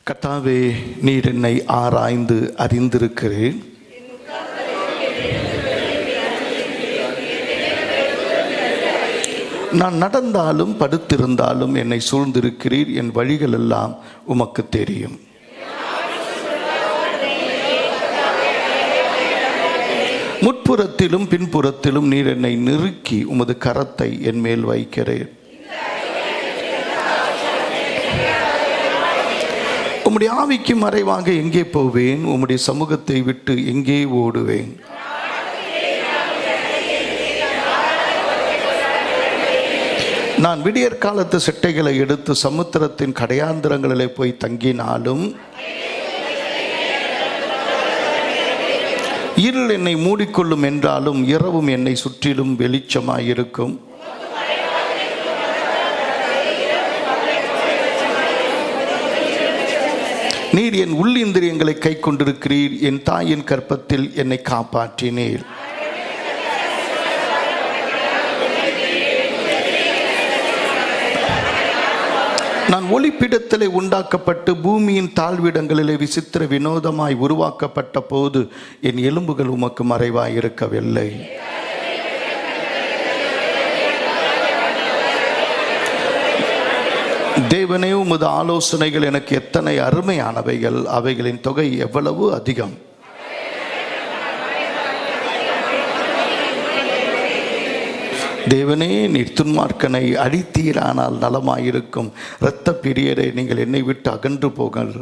கர்த்தாவே, நீர் என்னை ஆராய்ந்து அறிந்திருக்கிறேன். நான் நடந்தாலும் படுத்திருந்தாலும் என்னை சூழ்ந்திருக்கிறீர். என் வழிகள் எல்லாம் உமக்கு தெரியும். முற்புறத்திலும் பின்புறத்திலும் நீர் என்னை நெருக்கி உமது கரத்தை என் மேல் வைக்கிறேன். உம்முடைய ஆவிக்கு மறைவாக எங்கே போவேன்? உம்முடைய சமூகத்தை விட்டு எங்கே ஓடுவேன்? நான் விடியற் காலத்து செட்டைகளை எடுத்து சமுத்திரத்தின் கடையாந்திரங்களிலே போய் தங்கினாலும், இருள் என்னை மூடிக்கொள்ளும் என்றாலும், இரவும் என்னை சுற்றிலும் வெளிச்சமாயிருக்கும். நீர் என் உள்ளிந்திரியங்களை கை கொண்டிருக்கிறீர். என் தாயின் கற்பத்தில் என்னை காப்பாற்றினீர். நான் ஒளிப்பிடத்திலே உண்டாக்கப்பட்டு பூமியின் தாழ்விடங்களிலே விசித்திர வினோதமாய் உருவாக்கப்பட்ட போது என் எலும்புகள் உமக்கு மறைவாய் இருக்கவில்லை. தேவனே, உமது ஆலோசனைகள் எனக்கு எத்தனை அருமையானவைகள்! அவைகளின் தொகை எவ்வளவு அதிகம்! தேவனே, நீர் துன்மார்க்கனை அடித்தீரானால் நலமாயிருக்கும். இரத்த பிரியரே, நீங்கள் என்னை விட்டு அகன்று போங்கள்.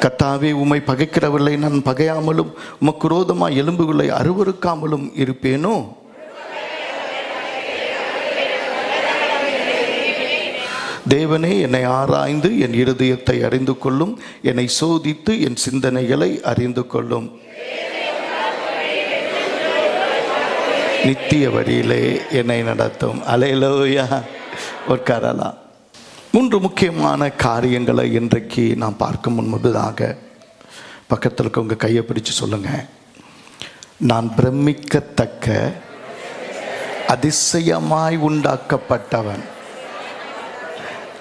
கர்த்தாவே, உம்மை பகைக்கிறவர்களை நான் பகையாமலும் உமக்கு விரோதமாய் எலும்புகளை அருவருக்காமலும் இருப்பேனோ? தேவனே, என்னை ஆராய்ந்து என் இருதயத்தை அறிந்து கொள்ளும். என்னை சோதித்து என் சிந்தனைகளை அறிந்து கொள்ளும். நித்திய வழியிலே என்னை நடத்தும். அல்லேலூயா. உட்காரலாம். 3 முக்கியமான காரியங்களை இன்றைக்கு நாம் பார்க்க முன்பதாக பக்கத்தில் இருக்கவங்க கையை பிடிச்சு சொல்லுங்க. நான் பிரமிக்கத்தக்க அதிசயமாய் உண்டாக்கப்பட்டவன்.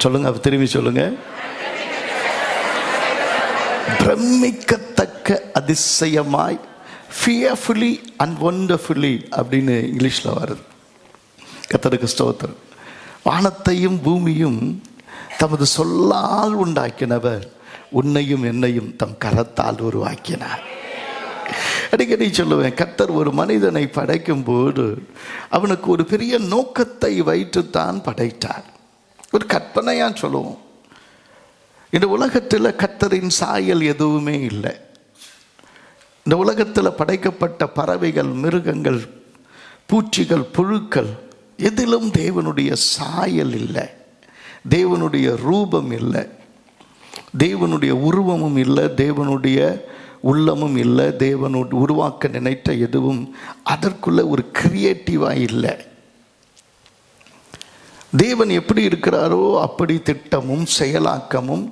சொல்லுங்க, திரும்பி சொல்லுங்க. பிரமிக்கத்தக்க அதிசயமாய், fearfully and wonderfully அப்படின்னு இங்கிலீஷில் வருது. கர்த்தருக்கு ஸ்தோத்திரம். வானத்தையும் பூமியும் தமது சொல்லால் உண்டாக்கினவர் உன்னையும் என்னையும் தம் கரத்தால் உருவாக்கினார். அடிக்கடி சொல்லுவேன், கர்த்தர் ஒரு மனிதனை படைக்கும் போது அவனுக்கு ஒரு பெரிய நோக்கத்தை வைத்துத்தான் படைத்தார். ஒரு கற்பனையா சொல்லுவோம். இந்த உலகத்தில் கர்த்தரின் சாயல் எதுவுமே இல்லை. இந்த உலகத்தில் படைக்கப்பட்ட பறவைகள், மிருகங்கள், பூச்சிகள், புழுக்கள் எதிலும் தேவனுடைய சாயல் இல்லை, தேவனுடைய ரூபம் இல்லை, தேவனுடைய உருவமும் இல்லை, தேவனுடைய உள்ளமும் இல்லை. தேவனுடைய உருவாக்க நினைத்த எதுவும் அதற்குள்ள ஒரு கிரியேட்டிவாக இல்லை. தேவன் எப்படி இருக்கிறாரோ அப்படி திட்டமும் செயலாக்கமும்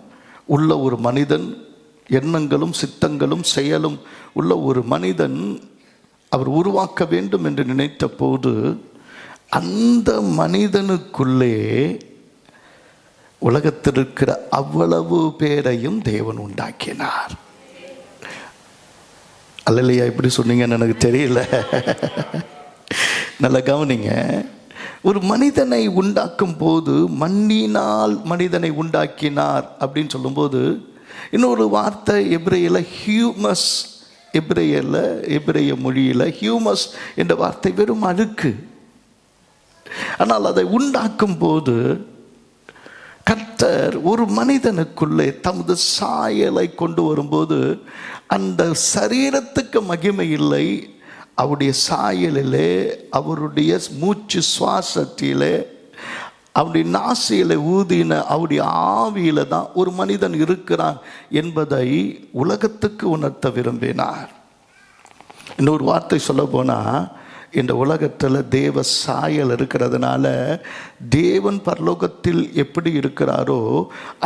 உள்ள ஒரு மனிதன், எண்ணங்களும் சித்தங்களும் செயலும் உள்ள ஒரு மனிதன் அவர் உருவாக்க வேண்டும் என்று நினைத்த போது அந்த மனிதனுக்குள்ளே உலகத்தில் இருக்கிற அவ்வளவு பேரையும் தேவன் உண்டாக்கினார். அல்லையா? எப்படி சொன்னீங்கன்னு எனக்கு தெரியல. நல்லா கவனிங்க. ஒரு மனிதனை உண்டாக்கும் போது மண்ணினால் மனிதனை உண்டாக்கினார் அப்படின்னு சொல்லும்போது இன்னொரு வார்த்தை எபிரேயில ஹியூமஸ், எபிரேய மொழியில் ஹியூமஸ் என்ற வார்த்தை வெறும் அழுக்கு. ஆனால் அதை உண்டாக்கும் போது கர்த்தர் ஒரு மனிதனுக்குள்ளே தமது சாயலை கொண்டு வரும்போது அந்த சரீரத்துக்கு மகிமை இல்லை, அவருடைய சாயலிலே, அவருடைய மூச்சு சுவாசத்திலே, அவருடைய நாசியில ஊதின அவருடைய ஆவியில தான் ஒரு மனிதன் இருக்கிறான் என்பதை உலகத்துக்கு உணர்த்த விரும்பினார். இன்னொரு வார்த்தை சொல்ல போனா, இந்த உலகத்தில் தேவ சாயல் இருக்கிறதுனால தேவன் பரலோகத்தில் எப்படி இருக்கிறாரோ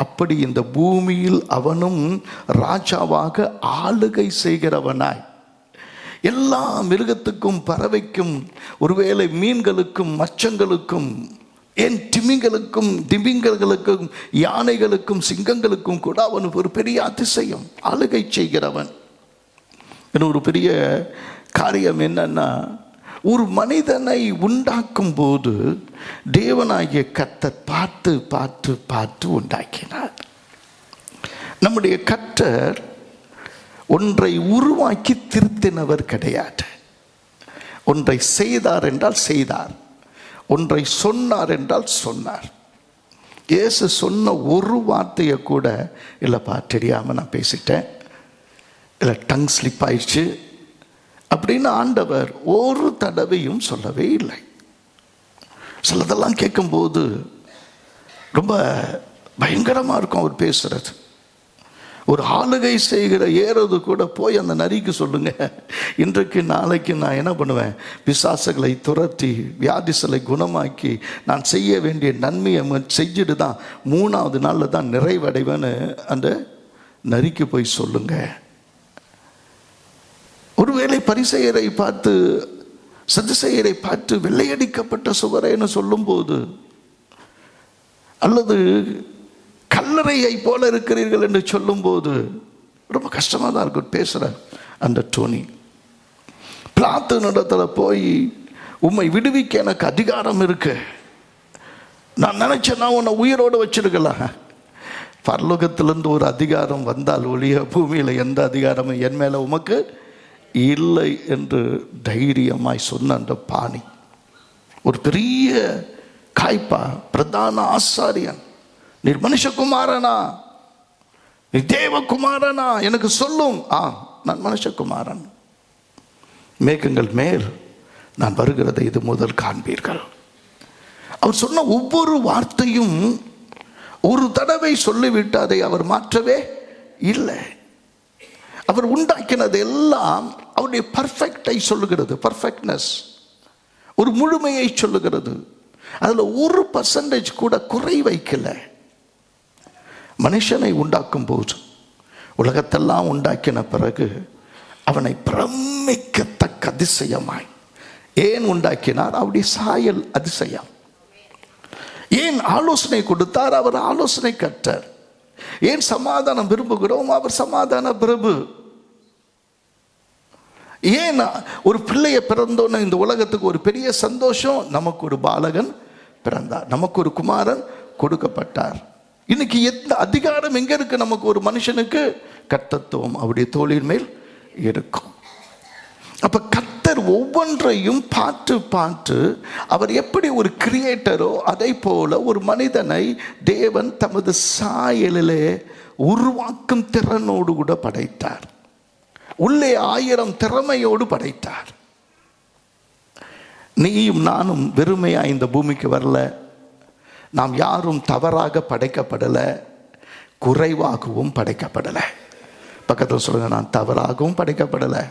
அப்படி இந்த பூமியில் அவனும் ராஜாவாக ஆளுகை செய்கிறவனாய், எல்லா மிருகத்துக்கும், பறவைக்கும், ஒருவேளை மீன்களுக்கும், மச்சங்களுக்கும், ஏன் திமிங்கல்களுக்கும் யானைகளுக்கும் சிங்கங்களுக்கும் கூட அவன் ஒரு பெரிய அதிசயம், ஆளுகை செய்கிறவன். ஒரு பெரிய காரியம் என்னன்னா, ஒரு மனிதனை உண்டாக்கும் போது தேவனாகிய கர்த்தர் பார்த்து பார்த்து பார்த்து உண்டாக்கினார். நம்முடைய கர்த்தர் ஒன்றை உருவாக்கி திருத்தினவர் கிடையாது. ஒன்றை செய்தார் என்றால் செய்தார், ஒன்றை சொன்னார் என்றால் சொன்னார். இயேசு சொன்ன ஒரு வார்த்தையை கூட இல்லைப்பா தெரியாமல் நான் பேசிட்டேன், இல்லை டங் ஸ்லிப் ஆயிடுச்சு அப்படின்னு ஆண்டவர் ஒரு தடவையும் சொல்லவே இல்லை. சிலதெல்லாம் கேட்கும்போது ரொம்ப பயங்கரமாக இருக்கும் அவர் பேசுறது. ஒரு ஆளுகை செய்கிற ஏறது கூட போய் அந்த நரிக்கு சொல்லுங்க, இன்றைக்கு நாளைக்கு நான் என்ன பண்ணுவேன், பிசாசுகளை துரத்தி வியாதிசலை குணமாக்கி நான் செய்ய வேண்டிய நன்மையை செஞ்சுட்டு தான் 3ஆவது நாளில் தான் நிறைவடைவேன்னு அந்த நரிக்கு போய் சொல்லுங்க. ஒருவேளை பரிசேயரை பார்த்து சதுசேயரை பார்த்து வெள்ளையடிக்கப்பட்ட சுவரேன்னு சொல்லும்போது, அல்லது கல்லறையை போல இருக்கிறீர்கள் என்று சொல்லும்போது ரொம்ப கஷ்டமாக தான் இருக்கும் பேசுகிற அந்த டோனி. பிளாத்து இடத்துல போய் உம்மை விடுவிக்க எனக்கு அதிகாரம் இருக்கு, நான் நினைச்சேன்னா உன்னை உயிரோடு வச்சிருக்கலாம். பரலோகத்திலிருந்து ஒரு அதிகாரம் வந்தால் ஒழிய பூமியில் எந்த அதிகாரமும் என் மேலே உமக்கு இல்லை என்று தைரியமாய் சொன்ன அந்த பாணி, ஒரு பெரிய காய்ப்பா பிரதான ஆசாரியன், நீர் மனுஷகுமாரனா, நீ தேவகுமாரனா எனக்கு சொல்லும். நான் மனுஷகுமாரன், மேகங்கள் மேல் நான் வருகிறதை இது முதல் காண்பீர்கள். அவர் சொன்ன ஒவ்வொரு வார்த்தையும் ஒரு தடவை சொல்லிவிட்டு அதை அவர் மாற்றவே இல்லை. அவர் உண்டாக்கினது எல்லாம் அவருடைய பர்ஃபெக்டை சொல்லுகிறது, பர்ஃபெக்ட்னஸ், ஒரு முழுமையை சொல்லுகிறது. அதில் 1% கூட குறை வைக்கல. மனுஷனை உண்டாக்கும் போது, உலகத்தெல்லாம் உண்டாக்கின பிறகு அவனை பிரமிக்கத்தக்க அதிசயமாய் ஏன் உண்டாக்கினார்? அவருடைய சாயல் அதிசயம். ஏன் ஆலோசனை கொடுத்தார்? அவர் ஆலோசனை கற்றார். ஏன் சமாதானம் விரும்புகிறோம்? அவர் சமாதான பிரபு. ஏன் ஒரு பிள்ளையை பிறந்தோன்னு இந்த உலகத்துக்கு ஒரு பெரிய சந்தோஷம், நமக்கு ஒரு பாலகன் பிறந்தார், நமக்கு ஒரு குமாரன் கொடுக்கப்பட்டார். இன்னைக்கு எந்த அதிகாரம் எங்க இருக்கு நமக்கு? ஒரு மனுஷனுக்கு கர்த்தத்துவம் அவருடைய தோளின் மேல் இருக்கும். அப்ப கர்த்தர் ஒவ்வொன்றையும் பார்த்து பார்த்து, அவர் எப்படி ஒரு கிரியேட்டரோ அதை போல ஒரு மனிதனை தேவன் தமது சாயலிலே உருவாக்கும் திறனோடு கூட படைத்தார். உள்ளே 1000 திறமையோடு படைத்தார். நீயும் நானும் வெறுமையா இந்த பூமிக்கு வரல. நாம் யாரும் தவறாக படைக்கப்படலை, குறைவாகவும் படைக்கப்படலை. பக்கத்தில் சொல்லுங்க, நான் தவறாகவும் படைக்கப்படலை,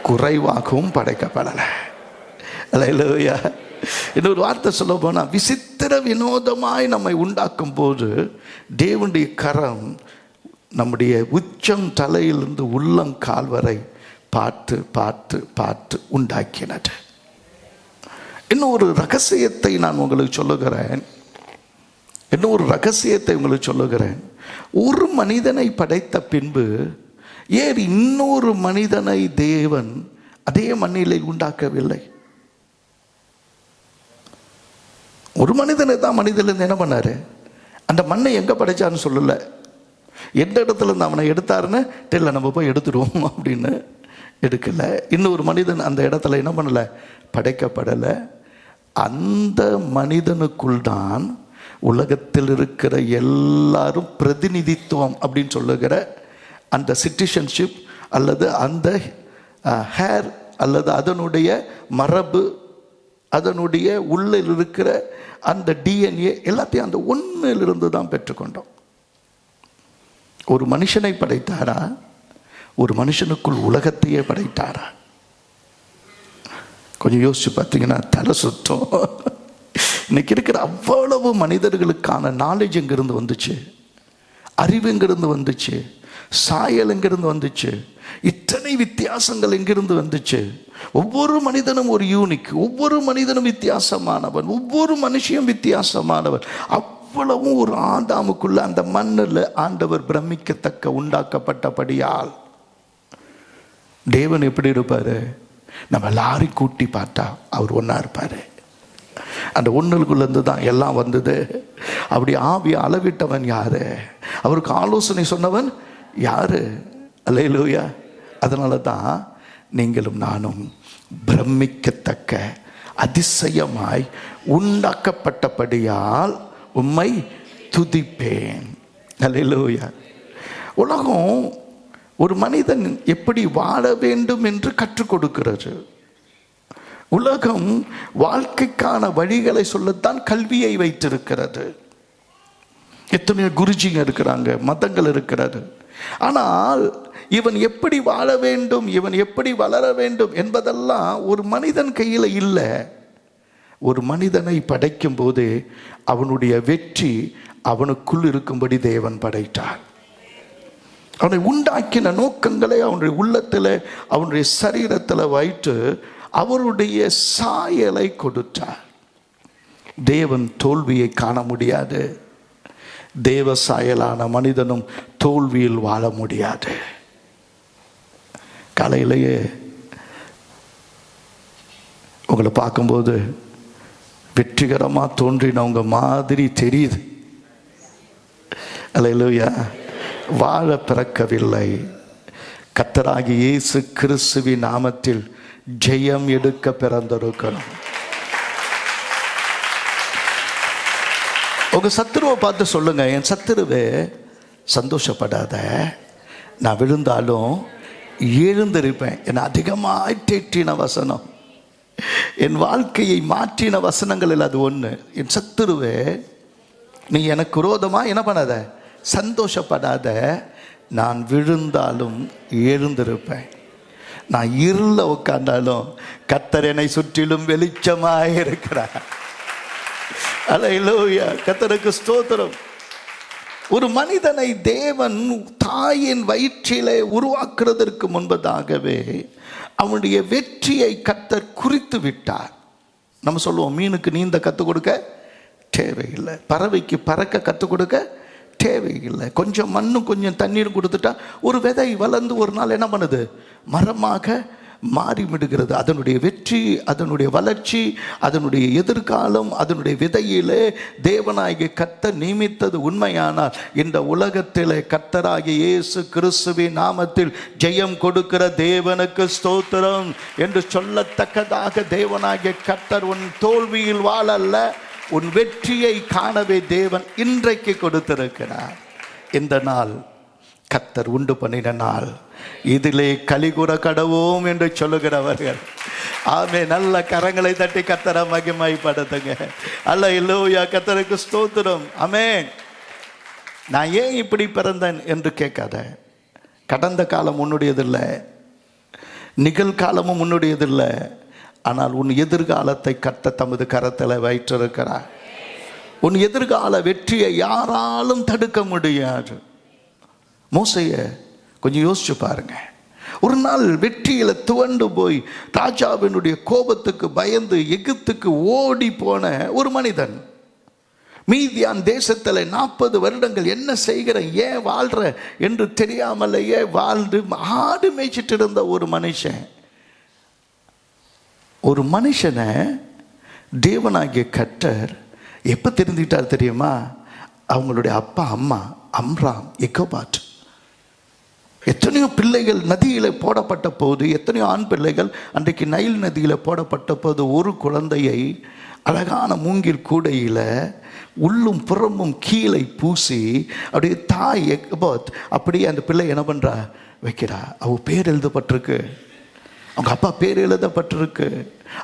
குறைவாகவும் படைக்கப்படலை. அல்லேலூயா. இன்னொரு வார்த்தை சொல்ல போனா, விசித்திர வினோதமாய் நம்மை உண்டாக்கும் போது தேவனுடைய கரம் நம்முடைய உச்சம் தலையிலிருந்து உள்ளங்கால் வரை பார்த்து பார்த்து பார்த்து உண்டாக்கினது. இன்னும் ஒரு ரகசியத்தை நான் உங்களுக்கு சொல்லுகிறேன். ஒரு மனிதனை படைத்த பின்பு ஏன் இன்னொரு மனிதனை தேவன் அதே மண்ணிலே உண்டாக்கவில்லை? ஒரு மனிதனை தான் மனிதனிலிருந்து என்ன பண்ணாரு? அந்த மண்ணை எங்க படைச்சான்னு சொல்லல, எந்த இடத்துல இருந்து அவனை எடுத்தாருன்னு தெரியல. நம்ம போய் எடுத்துடுவோம் அப்படின்னு எடுக்கல. இன்னொரு மனிதன் அந்த இடத்துல என்ன பண்ணல, படைக்கப்படலை. அந்த மனிதனுக்குள் தான் உலகத்தில் இருக்கிற எல்லாரும் பிரதிநிதித்துவம் அப்படின்னு சொல்லுகிற அந்த சிட்டிசன்ஷிப் அல்லது அந்த ஹேர் அல்லது அதனுடைய மரபு, அதனுடைய உள்ளில் இருக்கிற அந்த டிஎன்ஏ எல்லாத்தையும் அந்த ஒன்றிலிருந்து தான் பெற்றுக்கொண்டோம். ஒரு மனுஷனை படைத்தாரா? ஒரு மனுஷனுக்குள் உலகத்தையே படைத்தாரா? கொஞ்சம் யோசிச்சு பார்த்தீங்கன்னா தலை சுத்தம். இன்னைக்கு இருக்கிற அவ்வளவு மனிதர்களுக்கான நாலேஜ் எங்கிருந்து வந்துச்சு? அறிவு எங்கிருந்து வந்துச்சு? சாயல் எங்கிருந்து வந்துச்சு? இத்தனை வித்தியாசங்கள் எங்கிருந்து வந்துச்சு? ஒவ்வொரு மனிதனும் ஒரு யூனிக், ஒவ்வொரு மனிதனும் வித்தியாசமானவன், ஒவ்வொரு மனுஷியும் வித்தியாசமானவன். அவ்வளவும் ஒரு ஆதாமுக்குள்ள அந்த மண்ணில் ஆண்டவர் பிரமிக்கத்தக்க உண்டாக்கப்பட்டபடியால் தேவன் எப்படி இருப்பாரு? நம்ம எல்லாரையும் கூட்டி பார்த்தா அவர் ஒன்றா இருப்பார். அந்த ஒன்றுக்குள்ளேருந்து தான் எல்லாம் வந்தது. அப்படி ஆவியை அளவிட்டவன் யாரு? அவருக்கு ஆலோசனை சொன்னவன் யாரு? அல்லேலூயா. அதனால தான் நீங்களும் நானும் பிரமிக்கத்தக்க அதிசயமாய் உண்டாக்கப்பட்டபடியால் உம்மை துதிப்பேன். அல்லேலூயா. உலகம் ஒரு மனிதன் எப்படி வாழ வேண்டும் என்று கற்றுக் கொடுக்கிறது. உலகம் வாழ்க்கைக்கான வழிகளை சொல்லத்தான் கல்வியை வைத்திருக்கிறது. எத்தனையோ குருஜிங்க இருக்கிறாங்க, மதங்கள் இருக்கிறது. ஆனால் இவன் எப்படி வாழ வேண்டும், இவன் எப்படி வளர வேண்டும் என்பதெல்லாம் ஒரு மனிதன் கையில் இல்லை. ஒரு மனிதனை படைக்கும் போது அவனுடைய வெற்றி அவனுக்குள் இருக்கும்படி தேவன் படைத்தார். அவனை உண்டாக்கின நோக்கங்களை அவனுடைய உள்ளத்தில், அவனுடைய சரீரத்தில் வைத்து அவருடைய சாயலை கொடுத்தார். தேவன் தோல்வியை காண முடியாது. தேவ சாயலான மனிதனும் தோல்வியில் வாழ முடியாது. காலையிலேயே உங்களை பார்க்கும்போது வெற்றிகரமாக தோன்றினவங்க மாதிரி தெரியுது. அல்லேலூயா. வாழ பிறக்கவில்லை. கர்த்தராகிய இயேசு கிறிஸ்துவின் நாமத்தில் ஜெயம் எடுக்க பிறந்திருக்கணும். உங்க சத்துருவை பார்த்து சொல்லுங்க, என் சத்துருவே சந்தோஷப்படாத, நான் விழுந்தாலும் எழுந்திருப்பேன். என் அதிகமாக தேற்றின வசனம், என் வாழ்க்கையை மாற்றின வசனங்களில் அது ஒன்று. என் சத்துருவே, நீ எனக்கு விரோதமாக என்ன பண்ணாத, சந்தோஷப்படாத, நான் விழுந்தாலும் எழுந்திருப்பேன். நான் இருள உட்கார்ந்தாலும் கர்த்தர் என்னை சுற்றிலும் வெளிச்சமாக இருக்கிறார். அல்லேலூயா. கர்த்தருக்கு ஸ்தோத்திரம். ஒரு மனிதனை தேவன் தாயின் வயிற்றிலே உருவாக்குறதற்கு முன்பதாகவே அவனுடைய வெற்றியை கர்த்தர் குறித்து விட்டார். நம்ம சொல்லுவோம், மீனுக்கு நீந்த கற்றுக் கொடுக்க தேவையில்லை, பறவைக்கு பறக்க கற்றுக் கொடுக்க தேவையில்லை. கொஞ்சம் மண்ணும் கொஞ்சம் தண்ணீரும் கொடுத்துட்டா ஒரு விதை வளர்ந்து ஒரு நாள் என்ன பண்ணுது, மரமாக மாறிவிடுகிறது. அதனுடைய வெற்றி, அதனுடைய வளர்ச்சி, அதனுடைய எதிர்காலம் அதனுடைய விதையிலே தேவனாகிய கர்த்தர் நியமித்தது உண்மையானால் இந்த உலகத்திலே கர்த்தராகிய இயேசு கிறிஸ்துவின் நாமத்தில் ஜெயம் கொடுக்கிற தேவனுக்கு ஸ்தோத்திரம் என்று சொல்லத்தக்கதாக தேவனாகிய கர்த்தர் உன் தோல்வியில் வாழல்ல, உன் வெற்றியை காணவே தேவன் இன்றைக்கு கொடுத்திருக்கிறார். இந்த நாள் கர்த்தர் உண்டு பண்ணின நாள், இதிலே கலிகுற கடவோம் என்று சொல்லுகிறவர்கள் ஆமே. நல்ல கரங்களை தட்டி கர்த்தரை மகிமைப்படுத்துங்க. அல்லேலூயா. கர்த்தருக்கு ஸ்தோத்திரம். ஆமென். நான் ஏன் இப்படி பிறந்தேன் என்று கேட்காத. கடந்த காலம் உன்னுடையதில்லை, நிகழ்காலமும் உன்னுடையதில்லை. ஆனால் உன் எதிர்காலத்தை கர்த்தர் தமது கரத்தில் வைத்திருக்கிறார். உன் எதிர்கால வெற்றியை யாராலும் தடுக்க முடியாது. மோசேயை கொஞ்சம் யோசிச்சு பாருங்க. ஒரு நாள் வெற்றியில துவண்டு போய் ராஜாவினுடைய கோபத்துக்கு பயந்து எகிப்துக்கு ஓடி போன ஒரு மனிதன், மீதியான் தேசத்தில் 40 வருடங்கள் என்ன செய்கிற, ஏன் வாழ்ற என்று தெரியாமலேயே வாழ்ந்து ஆடு மேய்ச்சிட்டு இருந்த ஒரு மனுஷன். ஒரு மனுஷனை தேவனாகிய கர்த்தர் எப்போ தெரிஞ்சுக்கிட்டார் தெரியுமா? அவங்களுடைய அப்பா அம்மா அம்ராம், எக்கோபாட். எத்தனையோ பிள்ளைகள் நதியில் போடப்பட்ட போது, எத்தனையோ ஆண் பிள்ளைகள் அன்றைக்கு நைல் நதியில் போடப்பட்ட போது ஒரு குழந்தையை அழகான மூங்கில் கூடையில் உள்ளும் புறமும் கீழே பூசி அப்படியே தாய் எக்கோபாத் அப்படியே அந்த பிள்ளை என்ன பண்ணுறா, வைக்கிறா. அவ பேர் எழுதப்பட்டிருக்கு, அவங்க அப்பா பேர் எழுதப்பட்டிருக்கு,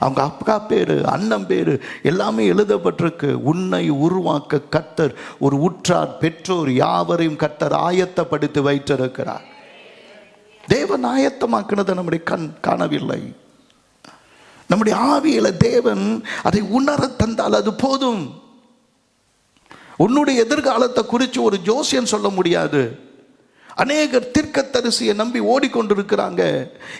அவங்க அப்பா பேரு, அண்ணன் பேரு எல்லாமே எழுதப்பட்டிருக்கு. உன்னை உருவாக்க கர்த்தர் ஒரு உற்றார் பெற்றோர் யாவரையும் கர்த்தர் ஆயத்தப்படுத்தி வைத்திருக்கிறார். தேவன் ஆயத்தமாக்கினதை நம்முடைய கண் காணவில்லை. நம்முடைய ஆவியில தேவன் அதை உணர தந்தால் அது போதும். உன்னுடைய எதிர்காலத்தை குறித்து ஒரு ஜோசியன் சொல்ல முடியாது. அநேகர் தீர்க்கதரிசியை நம்பி ஓடிக்கொண்டிருக்கிறாங்க.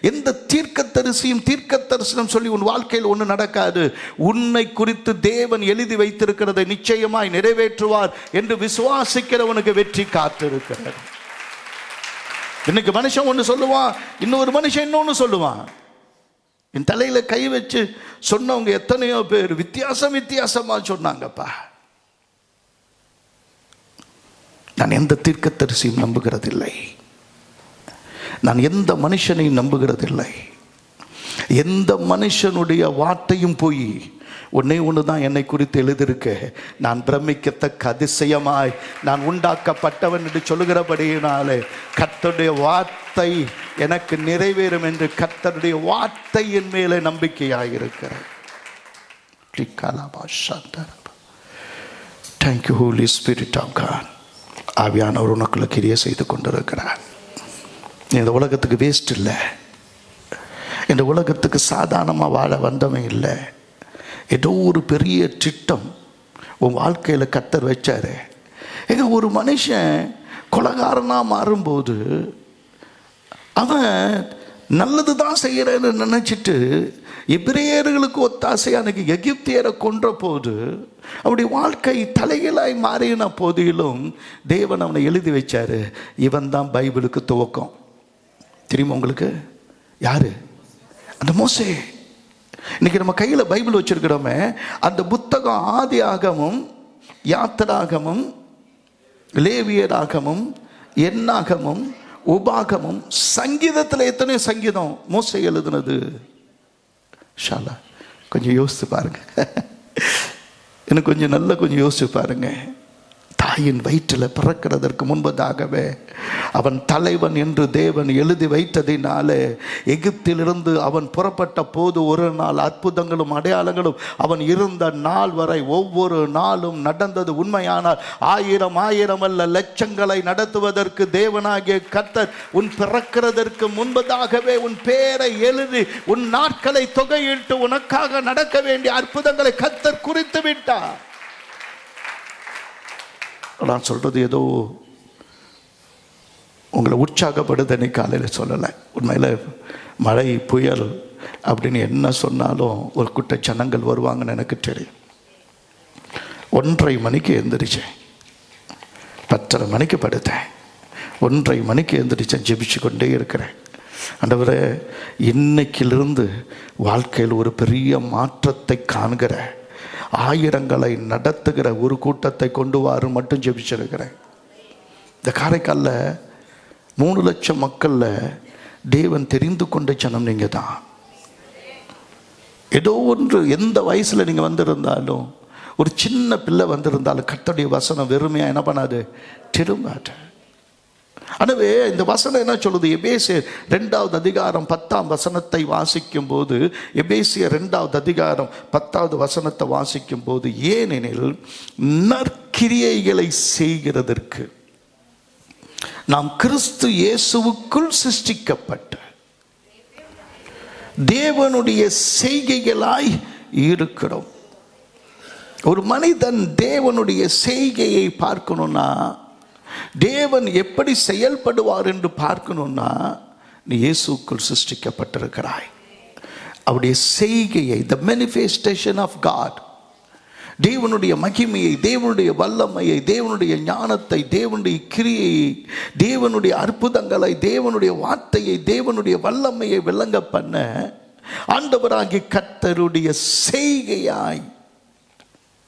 எந்த தீர்க்கதரிசியும் தீர்க்க தரிசனம் சொல்லி உன் வாழ்க்கையில் ஒன்று நடக்காது. உன்னை குறித்து தேவன் எழுதி வைத்திருக்கிறதை நிச்சயமாய் நிறைவேற்றுவார் என்று விசுவாசிக்கிறவனுக்கு வெற்றி காத்திருக்கிறது. இன்னைக்கு மனுஷன் ஒன்று சொல்லுவான், இன்னொரு மனுஷன் இன்னொன்னு சொல்லுவான். என் தலையில கை வச்சு சொன்னவங்க எத்தனையோ பேர் வித்தியாசமா சொன்னாங்கப்பா. நான் எந்த தீர்க்கதரிசியும் நம்புகிறதில்லை. நான் எந்த மனுஷனையும் நம்புகிறதில்லை. எந்த மனுஷனுடைய வார்த்தையும் போய் ஒன்னே ஒன்றுதான் என்னை குறித்து எழுதியிருக்க, நான் பிரமிக்கத்தக்க அதிசயமாய் நான் உண்டாக்கப்பட்டவன் என்று சொல்லுகிறபடியினாலே கர்த்தருடைய வார்த்தை எனக்கு நிறைவேறும் என்று கர்த்தருடைய வார்த்தையின் மேலே நம்பிக்கையாயிருக்கிறேன். Thank you holy spirit of God. ஆவியானவர் உனக்குள்ள கிரியை செய்து கொண்டிருக்கிறார். இந்த உலகத்துக்கு வேஸ்ட் இல்லை. இந்த உலகத்துக்கு சாதாரணமாக வாழ வந்தவன் இல்லை. ஏதோ ஒரு பெரிய திட்டம் உன் வாழ்க்கையில் கர்த்தர் வச்சாரு. எங்க ஒரு மனுஷன் கொலைகாரனாக மாறும்போது அவன் நல்லது தான் செய்கிறேன்னு நினச்சிட்டு எபிரேயர்களுக்கு ஒத்தாசை அன்னைக்கு எகிப்தியரை கொன்ற போது அவருடைய வாழ்க்கை தலைகளாய் மாறின போதிலும் தேவன் அவனை எழுதி வச்சாரு. இவன் தான் பைபிளுக்கு துவக்கம். தெரியுமா உங்களுக்கு யாரு? அந்த மோசே. இன்னைக்கு நம்ம கையில் பைபிள் வச்சிருக்கிறோமே, அந்த புத்தகம் ஆதி ஆகமும், யாத்திராகமும், லேவியராகமும், எண்ணாகமும், உபாகமும், சங்கீதத்தில் எத்தனை சங்கீதம் மோசே எழுதுனது. ஷாலா கொஞ்சம் யோசிச்சு பாருங்க. எனக்கு கொஞ்சம் யோசிச்சு பாருங்க. தாயின் வயிற்றில் பிறக்கிறதற்கு முன்பதாகவே அவன் தலைவன் என்று தேவன் எழுதி வைத்ததினாலே எகிப்திலிருந்து அவன் புறப்பட்ட போது ஒரு நாள் அற்புதங்களும் அடையாளங்களும் அவன் இருந்த நாள் வரை ஒவ்வொரு நாளும் நடந்தது உண்மையானால் 1000 அல்ல லட்சங்களை நடத்துவதற்கு தேவனாகிய கர்த்தர் உன் பிறக்கிறதற்கு முன்பதாகவே உன் பேரை எழுதி உன் நாட்களை தொகையிட்டு உனக்காக நடக்க வேண்டிய அற்புதங்களை கர்த்தர் குறித்து விட்டார். நான் சொல்றது ஏதோ உங்களை உற்சாகப்படுத்த காலையில் சொல்லலை. உண்மையில் மழை புயல் அப்படின்னு என்ன சொன்னாலும் ஒரு கூட்ட ஜனங்கள் வருவாங்கன்னு எனக்கு தெரியும். 1:30 மணிக்கு எழுந்திரிச்சேன், 10:30 மணிக்கு படுத்தேன், 1:30 மணிக்கு எழுந்திரிச்சேன். ஜெபிச்சு கொண்டே இருக்கிறேன். ஆண்டவரே, இன்னைக்கிலிருந்து வாழ்க்கையில் ஒரு பெரிய மாற்றத்தை காண்கிற, ஆயிரங்களை நடத்துகிற ஒரு கூட்டத்தை கொண்டு வாரு மட்டும் ஜெபிச்சிருக்கிறேன். இந்த காரைக்காலில் 3 லட்சம் மக்கள்ல தேவன் தெரிந்து கொண்ட ஜனம் நீங்க தான். ஏதோ ஒன்று எந்த வயசுல நீங்க வந்திருந்தாலும், ஒரு சின்ன பிள்ளை வந்திருந்தாலும் கர்த்தருடைய வசனம் வெறுமையா என்ன பண்ணாது, திரும்பாது. எனவே இந்த வசனம் என்ன சொல்லுது? எபேசியர் 2வது அதிகாரம் 10ஆம் வசனத்தை வாசிக்கும் போது, எபேசியர் 2வது அதிகாரம் 10வது வசனத்தை வாசிக்கும் போது, ஏனெனில் நற்கிரியைகளை செய்கிறதற்கு நாம் கிறிஸ்து இயேசுவுக்குள் சிருஷ்டிக்கப்பட்ட தேவனுடைய செய்கைகளாய் இருக்கிறோம். ஒரு மனிதன் தேவனுடைய செய்கையை பார்க்கணும்னா, தேவன் எப்படி செயல்படுவார் என்று பார்க்கணும்னா, நீ இயேசுக்குள் சிருஷ்டிக்கப்பட்டிருக்கிறாய். அவருடைய செய்கையை, the manifestation of God, தேவனுடைய மகிமையை, தேவனுடைய வல்லமையை, தேவனுடைய ஞானத்தை, தேவனுடைய கிரியையை, தேவனுடைய அற்புதங்களை, தேவனுடைய வார்த்தையை, தேவனுடைய வல்லமையை விளங்க பண்ண ஆண்டவராகிய கர்த்தருடைய செய்கையாய்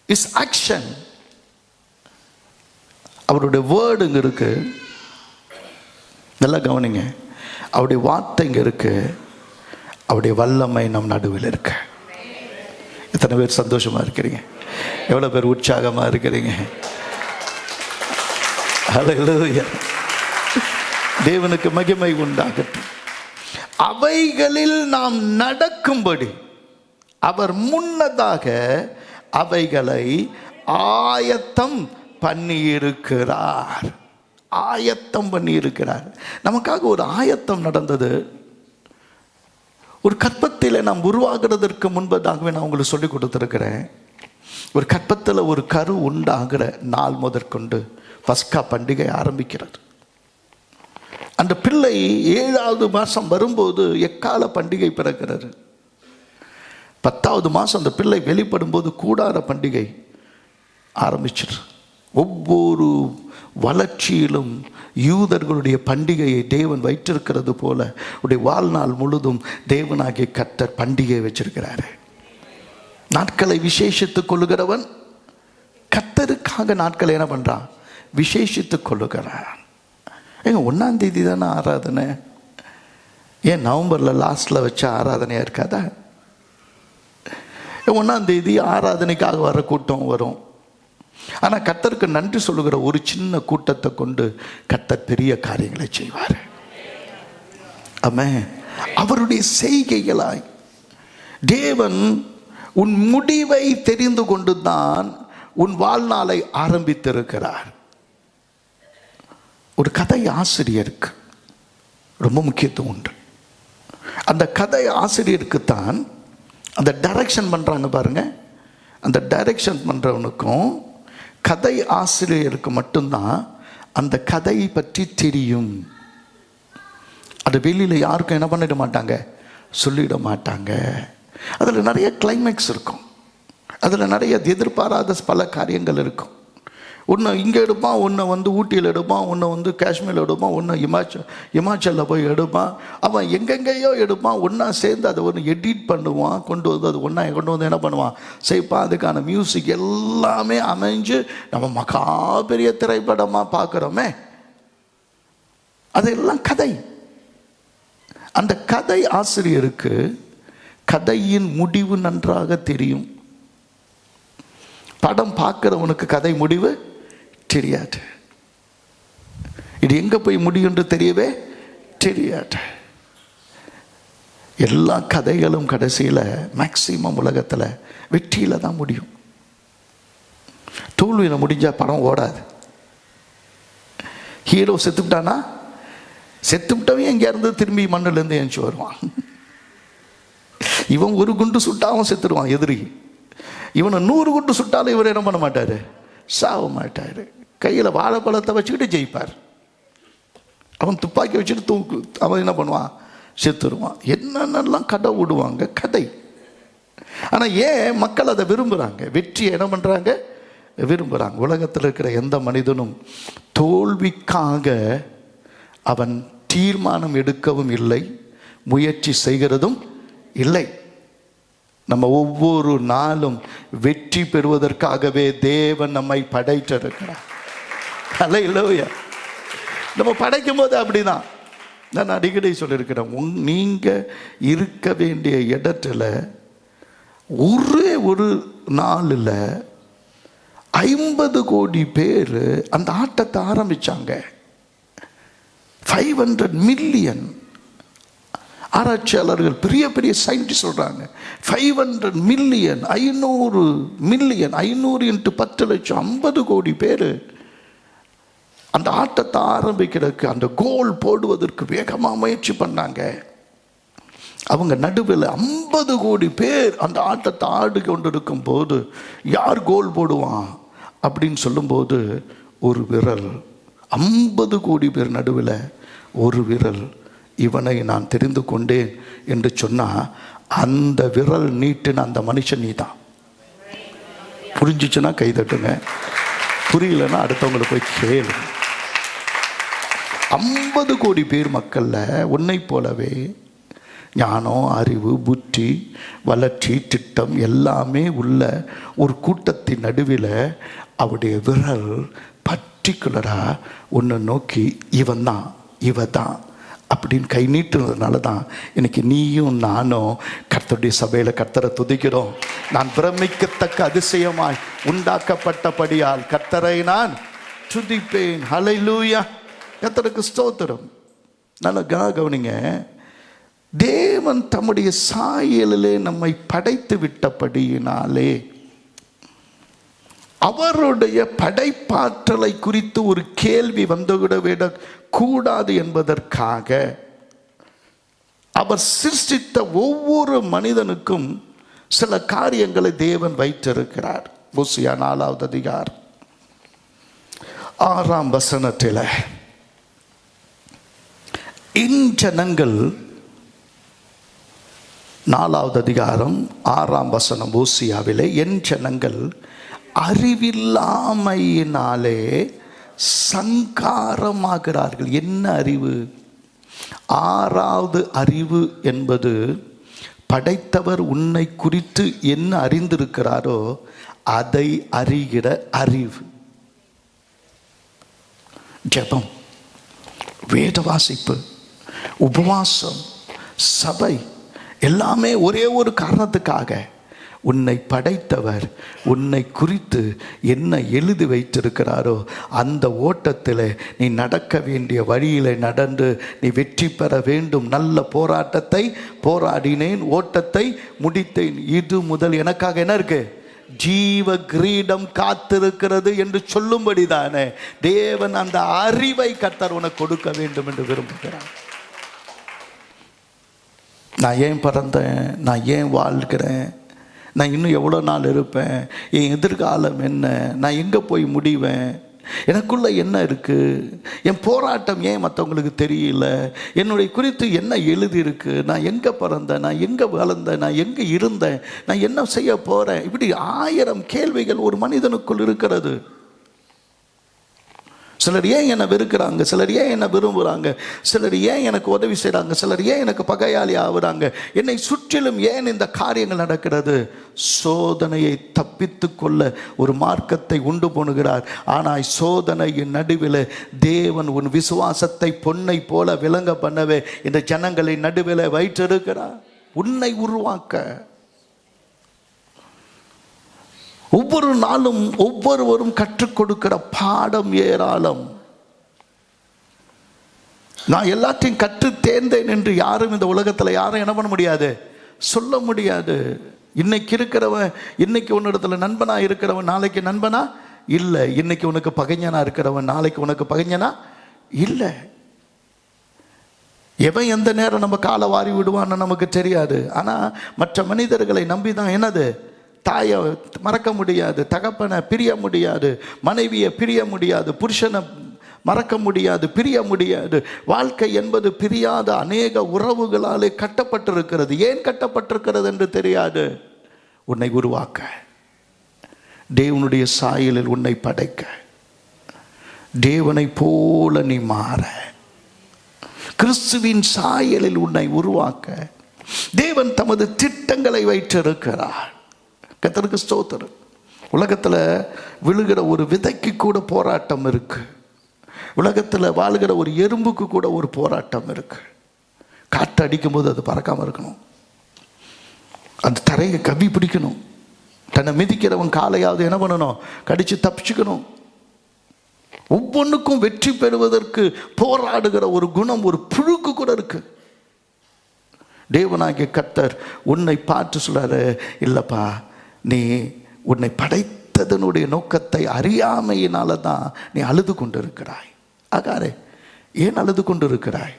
இஸ் ஆக்ஷன். அவருடைய வேர்டுங்க இருக்கு, நல்லா கவனிங்க. அவருடைய வார்த்தைங்க இருக்கு, அவருடைய வல்லமை நம் நடுவில் இருக்கு. எத்தனை பேர் சந்தோஷமா இருக்கிறீங்க? எவ்வளவு பேர் உற்சாகமா இருக்கிறீங்க? ஹல்லேலூயா. தேவனுக்கு மகிமை உண்டாகட்டும். அவைகளில் நாம் நடக்கும்படி அவர் முன்னதாக அவைகளை ஆயத்தம் பண்ணியிருக்கிறார். ஆயத்தம் பண்ணியிருக்கிறார். நமக்காக ஒரு ஆயத்தம் நடந்தது. ஒரு கற்பத்தில் நாம் உருவாகிறதற்கு முன்பதாகவே நான் உங்களுக்கு சொல்லி கொடுத்துருக்கிறேன். ஒரு கற்பத்தில் ஒரு கரு உண்டாகிற நாள் முதற்கொண்டு பஸ்கா பண்டிகை ஆரம்பிக்கிறது. அந்த பிள்ளை 7வது மாதம் வரும்போது எக்கால பண்டிகை பிறக்கிறது. 10வது மாதம் அந்த பிள்ளை வெளிப்படும் போது கூடார பண்டிகை ஆரம்பிச்சிரு. ஒவ்வொரு வளர்ச்சியிலும் யூதர்களுடைய பண்டிகையை தேவன் வைத்திருக்கிறது போல உடைய வாழ்நாள் முழுதும் தேவனாகிய கர்த்தர் பண்டிகை வச்சிருக்கிறாரு. நாட்களை விசேஷித்துக் கொள்ளுகிறவன் கர்த்தருக்காக நாட்களை என்ன பண்றான்? விசேஷித்துக் கொள்ளுகிறான். ஏங்க 1ஆம் தேதி தானே ஆராதனை, ஏன் நவம்பரில் லாஸ்டில் வச்ச ஆராதனையாக இருக்காதா? 1ஆம் தேதி ஆராதனைக்காக வர கூட்டம் வரும். ஆனால் கர்த்தருக்கு நன்றி சொல்லுகிற ஒரு சின்ன கூட்டத்தை கொண்டு கர்த்தர் பெரிய காரியங்களை செய்வார். ஆமென். அவருடைய செய்கைகளாய் தேவன் உன் முடிவை தெரிந்து கொண்டுதான் உன் வாழ்நாளை ஆரம்பித்திருக்கிறார். ஒரு கதை ஆசிரியருக்கு ரொம்ப முக்கியத்துவம் உண்டு. அந்த கதை ஆசிரியருக்குத்தான் அந்த டைரக்ஷன் பண்ணுறாங்க பாருங்க, அந்த டைரக்ஷன் பண்ணுறவனுக்கும் கதை ஆசிரியருக்கு மட்டும்தான் அந்த கதையை பற்றி தெரியும். அது வெளியில் யாருக்கும் என்ன பண்ணிட மாட்டாங்க, சொல்லிட மாட்டாங்க. அதில் நிறைய கிளைமேக்ஸ் இருக்கும், அதில் நிறைய எதிர்பாராத பல காரியங்கள் இருக்கும். ஒன்று இங்கே எடுப்பான், ஒன்று ஊட்டியில் எடுப்பான், ஒன்று காஷ்மீரில் எடுப்பான், ஒன்று இமாச்சலில் போய் எடுப்பான். அவன் எங்கெங்கேயோ எடுப்பான். ஒன்றா சேர்ந்து அதை ஒன்று எடிட் பண்ணுவான், கொண்டு வந்து என்ன பண்ணுவான், செய்ப்பான். அதுக்கான மியூசிக் எல்லாமே அமைஞ்சு நம்ம மகா பெரிய திரைப்படமாக பார்க்குறோமே, அதெல்லாம் கதை. அந்த கதை ஆசிரியருக்கு கதையின் முடிவு நன்றாக தெரியும். படம் பார்க்கிறவனுக்கு கதை முடிவு தெரியாது. இது எங்க போய் முடியும் என்று தெரியவே தெரியாது. எல்லா கதைகளும் கடைசியில் மேக்சிமம் உலகத்தில் வெற்றியில் தான் முடியும். தோல்வியில் முடிஞ்சா படம் ஓடாது. ஹீரோ செத்துவிட்டானா, செத்துவிட்டவன் எங்கே இருந்து திரும்பி மண்ணிலேருந்து எழுந்து வருவான். இவன் ஒரு குண்டு சுட்டா அவன் செத்துடுவான் எதிரி. இவனை 100 குண்டு சுட்டாலும் இவர் என்ன பண்ண மாட்டார், சாவ மாட்டார். கையில் வாழைப்பழத்தை வச்சுக்கிட்டு ஜெயிப்பார். அவன் துப்பாக்கி வச்சுட்டு அவன் என்ன பண்ணுவான், செத்துருவான். என்னென்னலாம் கதை விடுவாங்க, கதை. ஆனால் ஏன் மக்கள் அதை விரும்புகிறாங்க, வெற்றியை என்ன பண்ணுறாங்க, விரும்புகிறாங்க. உலகத்தில் இருக்கிற எந்த மனிதனும் தோல்விக்காக அவன் தீர்மானம் எடுக்கவும் இல்லை, முயற்சி செய்கிறதும் இல்லை. நம்ம ஒவ்வொரு நாளும் வெற்றி பெறுவதற்காகவே தேவன் நம்மை படைத்திருக்கிறார். அல்லேலூயா. நம்ம படைக்கும் போது அப்படிதான். நான் அடிக்கடி சொல்லியிருக்கிறேன், நீங்கள் இருக்க வேண்டிய இடத்துல ஒரே ஒரு நாளில் 50 கோடி பேர் அந்த ஆட்டத்தை ஆரம்பிச்சாங்க. 500 மில்லியன். ஆராய்ச்சியாளர்கள் பெரிய பெரிய சயின்டிஸ்ட் சொல்றாங்க 500 மில்லியன், 500 மில்லியன், 500 × 10 லட்சம், 50 கோடி பேர் அந்த ஆட்டத்தை ஆரம்பிக்கிறதுக்கு, அந்த கோல் போடுவதற்கு வேகமாக முயற்சி பண்ணாங்க. அவங்க நடுவில் 50 கோடி பேர் அந்த ஆட்டத்தை ஆடி கொண்டிருக்கும் போது யார் கோல் போடுவான் அப்படின்னு சொல்லும்போது ஒரு விரல், 50 கோடி பேர் நடுவில் ஒரு விரல், இவனை நான் தெரிந்து கொண்டேன் என்று சொன்னா அந்த விரல் நீட்டின அந்த மனுஷன் நீ தான். புரிஞ்சிச்சுன்னா கைதட்டுங்க, புரியலன்னா அடுத்தவங்களை போய் கேளு. 50 கோடி பேர் மக்கள்ல உன்னை போலவே ஞானம், அறிவு, புத்தி, வளர்ச்சி, திட்டம் எல்லாமே உள்ள ஒரு கூட்டத்தின் நடுவில் அவருடைய விரல் பர்டிகுலரா ஒன்று நோக்கி இவன் தான், இவ தான் அப்படின்னு கை நீட்டுறதுனால தான் இன்னைக்கு நீயும் நானும் கர்த்தருடைய சபையில் கர்த்தரை துதிக்கிறோம். நான் பிரமிக்கத்தக்க அதிசயமாய் உண்டாக்கப்பட்டபடியால் கர்த்தரை நான் துதிப்பேன். ஹல்லேலூயா. கர்த்தருக்கு ஸ்தோத்திரம். நல்லா கவனிங்க, தேவன் தம்முடைய சாயலிலே நம்மை படைத்து விட்டபடியினாலே அவருடைய படைப்பாற்றலை குறித்து ஒரு கேள்வி வந்துவிட கூடாது என்பதற்காக அவர் சிருஷ்டித்த ஒவ்வொரு மனிதனுக்கும் சில காரியங்களை தேவன் வைத்திருக்கிறார். ஓசியா 4வது அதிகாரம் 6ஆம் வசனத்தில் என் ஜனங்கள் 4வது அதிகாரம் 6ஆம் வசனம் ஓசியாவிலே, என் ஜனங்கள் அறிவில்லாமையினாலே சங்காரமாகிறார்கள். என்ன அறிவு? 6வது அறிவு என்பது படைத்தவர் உன்னை குறித்து என்ன அறிந்திருக்கிறாரோ அதை அறிகிற அறிவு. ஜெபம், வேத வாசிப்பு, உபவாசம், சபை எல்லாமே ஒரே ஒரு காரணத்துக்காக. உன்னை படைத்தவர் உன்னை குறித்து என்ன எழுதி வைத்திருக்கிறாரோ அந்த ஓட்டத்தில் நீ நடக்க வேண்டிய வழியில் நடந்து நீ வெற்றி பெற வேண்டும். நல்ல போராட்டத்தை போராடினேன், ஓட்டத்தை முடித்தேன். இது முதல் எனக்காக என்ன இருக்கு? ஜீவ கிரீடம் காத்திருக்கிறது என்று சொல்லும்படிதானே தேவன் அந்த அறிவை கர்த்தர் உனக்கு கொடுக்க வேண்டும் என்று விரும்புகிறார். நான் ஏன் பிறந்தேன், நான் ஏன் வாழ்கிறேன், நான் இன்னும் எவ்வளோ நாள் இருப்பேன், என் எதிர்காலம் என்ன, நான் எங்கே போய் முடிவேன், எனக்குள்ள என்ன இருக்குது, என் போராட்டம் ஏன் மற்றவங்களுக்கு தெரியல, என்னுடைய குறித்து என்ன எழுதியிருக்கு, நான் எங்கே பிறந்தேன், நான் எங்கே வளர்ந்தேன், நான் எங்கே இருந்தேன், நான் என்ன செய்ய போகிறேன், இப்படி 1000 கேள்விகள் ஒரு மனிதனுக்குள் இருக்கிறது. சிலர் ஏன் என்னை வெறுக்கிறாங்க, சிலர் ஏன் என்னை விரும்புகிறாங்க, சிலர் ஏன் எனக்கு உதவி செய்கிறாங்க, சிலர் ஏன் எனக்கு பகையாளி ஆகுறாங்க, என்னை சுற்றிலும் ஏன் இந்த காரியங்கள் நடக்கிறது. சோதனையை தப்பித்து கொள்ள ஒரு மார்க்கத்தை உண்டு பண்ணுகிறார். ஆனால் சோதனையின் நடுவில் தேவன் உன் விசுவாசத்தை பொன்னை போல விளங்க பண்ணவே இந்த ஜனங்களின் நடுவில் வைத்திருக்கிறார், உன்னை உருவாக்க. ஒவ்வொரு நாளும் ஒவ்வொருவரும் கற்றுக் கொடுக்கிற பாடம் ஏராளம். நான் எல்லாத்தையும் கற்று தேர்ந்தேன் என்று யாரும் இந்த உலகத்தில் யாரும் என்ன பண்ண முடியாது, சொல்ல முடியாது. இன்னைக்கு இருக்கிறவன், இன்னைக்கு உன்னிடத்துல நண்பனா இருக்கிறவன் நாளைக்கு நண்பனா இல்லை, இன்னைக்கு உனக்கு பகைஞனா இருக்கிறவன் நாளைக்கு உனக்கு பகைஞனா இல்லை. எவன் எந்த நேரம் நம்ம காலை வாரி விடுவான்னு நமக்கு தெரியாது. ஆனால் மற்ற மனிதர்களை நம்பி தான் என்னது, தாயை மறக்க முடியாது, தகப்பனை பிரிய முடியாது, மனைவியை பிரிய முடியாது, புருஷனை மறக்க முடியாது, பிரிய முடியாது. வாழ்க்கை என்பது பிரியாத அநேக உறவுகளாலே கட்டப்பட்டிருக்கிறது. ஏன் கட்டப்பட்டிருக்கிறது என்று தெரியாது. உன்னை உருவாக்க, தேவனுடைய சாயலில் உன்னை படைக்க, தேவனை போல நீ மாற, கிறிஸ்துவின் சாயலில் உன்னை உருவாக்க தேவன் தமது திட்டங்களை வைத்திருக்கிறார். கர்த்தருக்கு ஸ்தோத்திரம். உலகத்தில் விழுகிற ஒரு விதைக்கு கூட போராட்டம் இருக்கு. உலகத்தில் வாழ்கிற ஒரு எறும்புக்கு கூட ஒரு போராட்டம் இருக்கு. காற்று அடிக்கும்போது அது பறக்காமல் இருக்கணும், அந்த தரையை கவ்வி பிடிக்கணும், தன்னை மிதிக்கிறவன் காலையாவது என்ன பண்ணணும், கடிச்சு தப்பிச்சுக்கணும். ஒவ்வொன்றுக்கும் வெற்றி பெறுவதற்கு போராடுகிற ஒரு குணம் ஒரு புழுக்கு கூட இருக்கு. தேவனாகிய கர்த்தர் உன்னை பார்த்து சொல்றாரு, இல்லப்பா, நீ உன்னை படைத்ததனுடைய நோக்கத்தை அறியாமையினால தான் நீ அழுது கொண்டு இருக்கிறாய். ஆகாரே, ஏன் அழுது கொண்டு இருக்கிறாய்?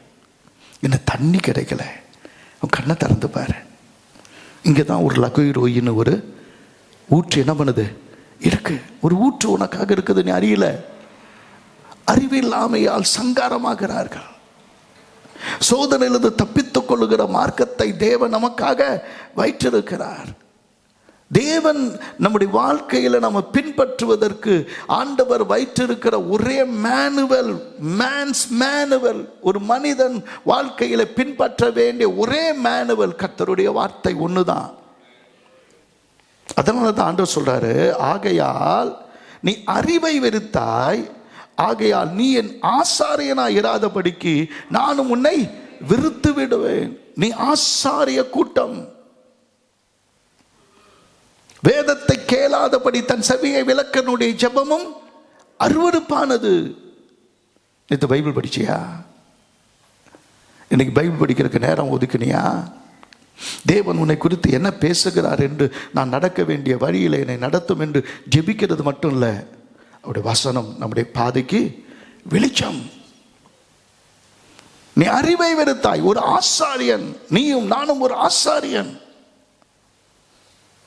என்ன தண்ணி கிடைக்கல, உன் கண்ணை திறந்து பாரு. இங்கே தான் ஒரு லகுயிரோயின்னு ஒரு ஊற்று என்ன பண்ணுது இருக்கு. ஒரு ஊற்று உனக்காக இருக்குது, நீ அறியல. அறிவில்லாமையால் சங்காரமாகிறார்கள். சோதனையிலிருந்து தப்பித்துக் கொள்ளுகிற மார்க்கத்தை தேவன் நமக்காக வைத்திருக்கிறார். தேவன் நம்முடைய வாழ்க்கையில் நம்ம பின்பற்றுவதற்கு ஆண்டவர் வைத்திருக்கிற ஒரே மேனுவல், மேன்ஸ் மேனுவல், ஒரு மனிதன் வாழ்க்கையில் பின்பற்ற வேண்டிய ஒரே மேனுவல் கர்த்தருடைய வார்த்தை ஒண்ணுதான். அதனால தான் ஆண்டவர் சொல்றாரு, ஆகையால் நீ அறிவை வெறுத்தாய், ஆகையால் நீ என் ஆசாரியனாய் இராதபடிக்கு நானும் உன்னை வெறுத்து விடுவேன். நீ ஆசாரிய கூட்டம், வேதத்தை கேளாதபடி தன் செவியை விலக்கனுடைய ஜெபமும் அருவருப்பானது. நேற்று பைபிள் படிச்சியா? இன்னைக்கு பைபிள் படிக்கிறதுக்கு நேரம் ஒதுக்கினியா? தேவன் உன்னை குறித்து என்ன பேசுகிறார் என்று நான் நடக்க வேண்டிய வழியில் என்னை நடத்தும் என்று ஜெபிக்கிறது மட்டும் இல்லை, அவருடைய வசனம் நம்முடைய பாதைக்கு வெளிச்சம். நீ அறிவை வெறுத்தாய், ஒரு ஆசாரியன், நீயும் நானும் ஒரு ஆசாரியன்.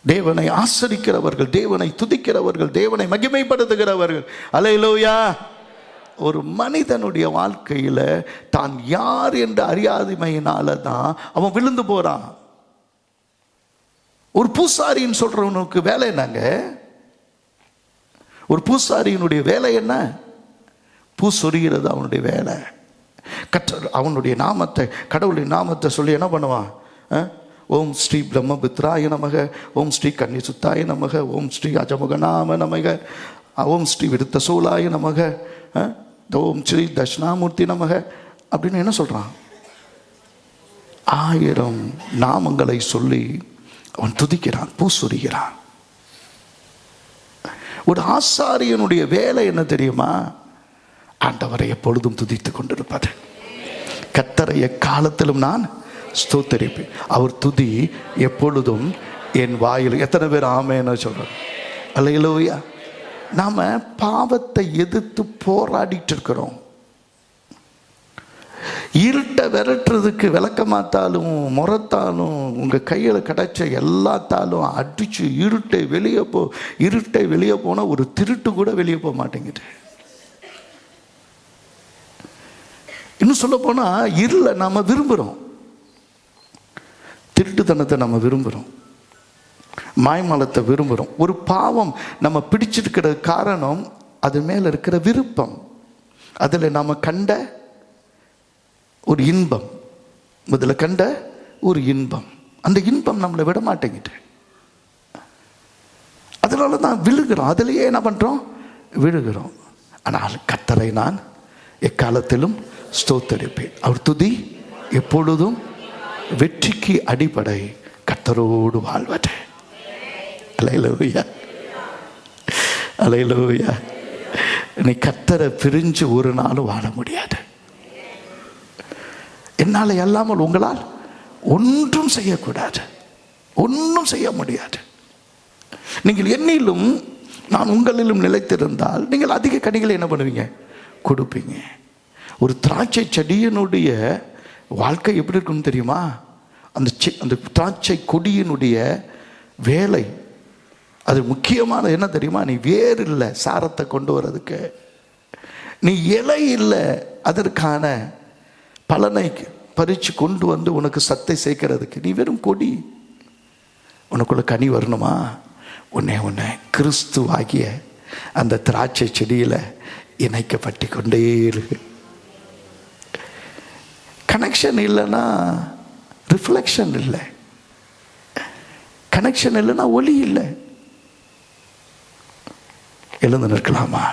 தேவனை ஆசரிக்கிறவர்கள், தேவனை துதிக்கிறவர்கள், தேவனை மகிமைப்படுத்துகிறவர்கள். அல்லேலூயா. ஒரு மனிதனுடைய வாழ்க்கையில் தான் யார் என்ற அறியாமையினால தான் அவன் விழுந்து போறான். ஒரு பூசாரின்னு சொல்றவனுக்கு வேலை என்னங்க? ஒரு பூசாரியினுடைய வேலை என்ன? பூ சொரிகிறது அவனுடைய வேலை. அவனுடைய நாமத்தை, கடவுளின் நாமத்தை சொல்லி என்ன பண்ணுவான்? ஓம் ஸ்ரீ பிரம்மபுத்திராய நமக, ஓம் ஸ்ரீ கன்னி சுத்தாய நமக, ஓம் ஸ்ரீ அஜமுகநாம நமக, ஓம் ஸ்ரீ விருத்த சூலாய நமக, ஓம் ஸ்ரீ தட்சிணாமூர்த்தி நமக அப்படின்னு என்ன சொல்றான்? 1000 நாமங்களை சொல்லி அவன் துதிக்கிறான், பூ சொரிகிறான். ஒரு ஆசாரியனுடைய வேலை என்ன தெரியுமா? ஆண்டவரை எப்பொழுதும் துதித்துக் கொண்டிருப்பது. கர்த்தரை எக்காலத்திலும் நான் ஸ்தோத்தரிப்பேன், அவர் துதி எப்பொழுதும் என் வாயில். எத்தனை பேர் ஆமென்னு சொல்றோம்? அல்லேலூயா. நாம பாவத்தை எதிர்த்து போராடிட்டு இருக்கிறோம். இருட்டை விரட்டுறதுக்கு விளக்கமாத்தாலும் முறத்தாலும் உங்க கையில் கிடைச்ச எல்லாத்தாலும் அடிச்சு இருட்டை வெளியே போன ஒரு திருட்டு கூட வெளியே போக மாட்டேங்குது. இன்னும் சொல்ல போனா இருளை நாம விரும்புறோம், திருட்டுத்தனத்தை நம்ம விரும்புறோம், மாய்மாலத்தை விரும்புறோம். ஒரு பாவம் நம்ம பிடிச்சிருக்கிற காரணம் அது மேல இருக்கிற விருப்பம், அதுல நாம கண்ட ஒரு இன்பம், முதல்ல கண்ட ஒரு இன்பம், அந்த இன்பம் நம்மளை விட மாட்டேங்குது. அதனால தான் விழுகிறோம், அதுலயே என்ன பண்றோம்? விழுகிறோம். ஆனால் கர்த்தரை நான் எக்காலத்திலும் ஸ்தோத்தரிப்பேன், அவர் துதி எப்பொழுதும் வெற்றிக்கு அடிப்படை கர்த்தரோடு வாழ்வது. அல்லேலூயா, அல்லேலூயா. நீ கர்த்தரை பிரிஞ்சு ஒரு நாளும் வாழ முடியாது. என்னால் அல்லாமல் உங்களால் ஒன்றும் செய்யக்கூடாது, ஒன்றும் செய்ய முடியாது. நீங்கள் என்னிலும் நான் உங்களிலும் நிலைத்திருந்தால் நீங்கள் அதிக கனிகளை என்ன பண்ணுவீங்க? கொடுப்பீங்க. ஒரு திராட்சை செடியினுடைய வாழ்க்கை எப்படி இருக்குன்னு தெரியுமா? அந்த திராட்சை கொடியினுடைய வேலை அது முக்கியமான என்ன தெரியுமா? நீ வேர் இல்லை சாரத்தை கொண்டு வர்றதுக்கு, நீ இலை இல்லை அதற்கான பலனை பறித்து கொண்டு வந்து உனக்கு சத்தை சேர்க்கிறதுக்கு, நீ வெறும் கொடி. உனக்குள்ள கனி வரணுமா? உன்னை கிறிஸ்துவாகிய அந்த திராட்சை செடியில இணைக்கப்பட்டு கொண்டே இருக்கு. கனெக்ஷன் இல்லைன்னா ரிஃப்ளெக்ஷன் இல்லை, கனெக்ஷன் இல்லைன்னா ஒளி இல்லை. எழுந்து நிற்கலாமா?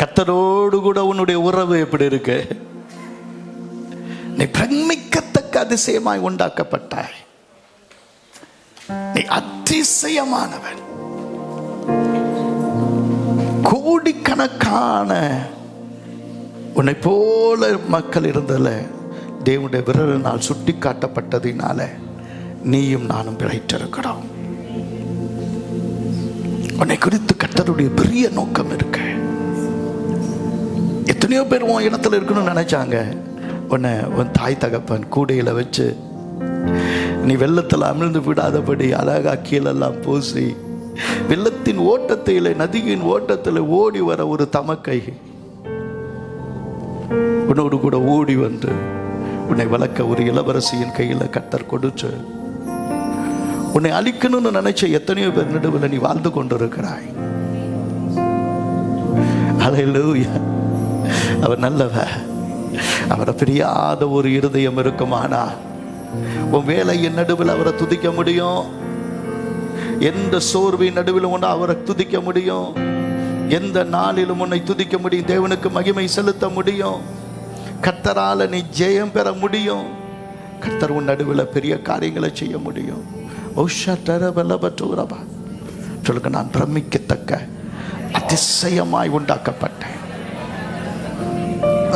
கர்த்தரோடு கூட உன்னுடைய உறவு எப்படி இருக்கு? நீ பிரமிக்கத்தக்க அதிசயமாய் உண்டாக்கப்பட்டாய், நீ அதிசயமானவன். கோடிக்கணக்கான உன்னை போல மக்கள் இருந்தல தேவனுடைய விரலினால் சுட்டி காட்டப்பட்டதினால நீயும் நானும் பிழைத்திருக்கிறோம். உன்னை குறித்து கர்த்தருடைய பெரிய நோக்கம் இருக்கு. எத்தனையோ பேர் உன் இடத்துல இருக்கணும்னு நினைச்சாங்க. உன் தாய் தகப்பன் கூடையில வச்சு நீ வெள்ளத்தில் அமிழ்ந்து விடாதபடி அழகா கீழெல்லாம் பூசி வெள்ளத்தின் ஓட்டத்தில நதியின் ஓட்டத்தில் ஓடி வர ஒரு தமக்கை உன்னோடு கூட ஓடி வந்து உன்னை வளர்க்க ஒரு இளவரசியின் கையில கர்த்தர் கொடுத்து உன்னை அழிக்கணும்னு நினைச்ச எத்தனையோ பேர் நடுவில் நீ வாழ்ந்து கொண்டிருக்கிறாய். அல்லேலூயா. அவர் நல்லவர். அவரை பிரியாத ஒரு இருதயம் இருக்குமானா உன் வேலையின் நடுவில் அவரை துதிக்க முடியும். எந்த சோர்வின் நடுவில் உன்னை அவரை துதிக்க முடியும். எந்த நாளிலும் உன்னை துதிக்க முடியும். தேவனுக்கு மகிமை செலுத்த முடியும். கர்த்தரால நீ ஜெயம் பெற முடியும். கர்த்தர் உன் நடுவில் பெரிய காரியங்களை செய்ய முடியும். சொல்லுங்க, நான் பிரமிக்கத்தக்க அதிசயமாய் உண்டாக்கப்பட்டேன்,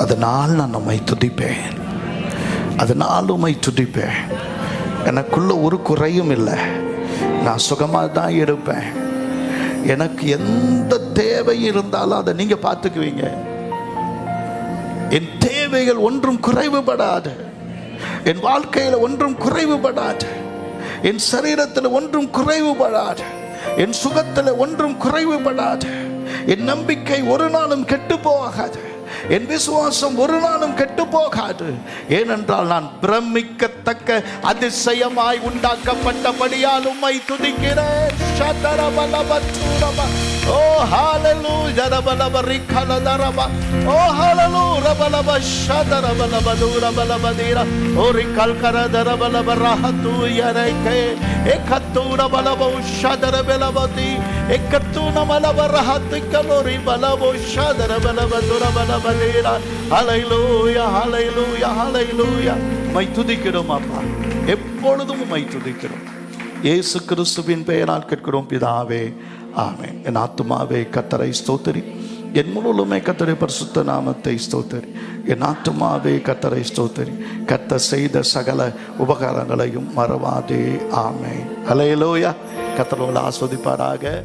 அதனால் நான் நம்மை துதிப்பேன், அதனால் உம்மை துதிப்பேன். எனக்குள்ள ஒரு குறையும் இல்லை, நான் சுகமாக தான் இருப்பேன். எனக்கு எந்த தேவை இருந்தாலும் அதை நீங்க பார்த்துக்குவீங்க. என் தேவைகள் ஒன்றும் குறைவுபடாது, என் வாழ்க்கையில் ஒன்றும் குறைவுபடாது. என் சரீரத்தில் ஒன்றும் குறைவுபடாது, என் சுகத்தில் ஒன்றும் குறைவுபடாது, என் நம்பிக்கை ஒரு நாளும் கெட்டு போகாது, என் விசுவாசம் ஒரு நாளும் கெட்டு போகாது. ஏனென்றால் நான் பிரமிக்கத்தக்க அதிசயமாய் உண்டாக்கப்பட்டபடியால் உம்மை துதிக்கிறேன். ஓ ஹalleluya ரபலபரிகலதரப ஓ ஹalleluya ரபலப ஷதரபலப தூரபலபதீர ஓரிகல் கரதரபலபரஹது யரைகே ஏகத்துர பலப ஷதரபலபதி ஏகத்துன மலபரஹது கலோரி பலப ஷதரபலப துரபலபதீர. ஹalleluya ஹalleluya ஹalleluya. உம்மை துதிக்கிறோம் அப்பா, எப்பொழுதும் உம்மை துதிக்கிறோம். இயேசு கிறிஸ்துவின் பெயரால் கேட்கிறோம் பிதாவே, ஆமென். என் ஆத்துமாவே கர்த்தரை ஸ்தோத்திரி, என் முழுமே கர்த்தருடைய பரிசுத்த நாமத்தை ஸ்தோத்திரி. என் ஆத்துமாவே கர்த்தரை ஸ்தோத்திரி, கர்த்தர் செய்த சகல உபகாரங்களையும் மறவாதே. ஆமென். ஹல்லேலூயா. கர்த்தர் உங்களை ஆஸ்வதிப்பாராக.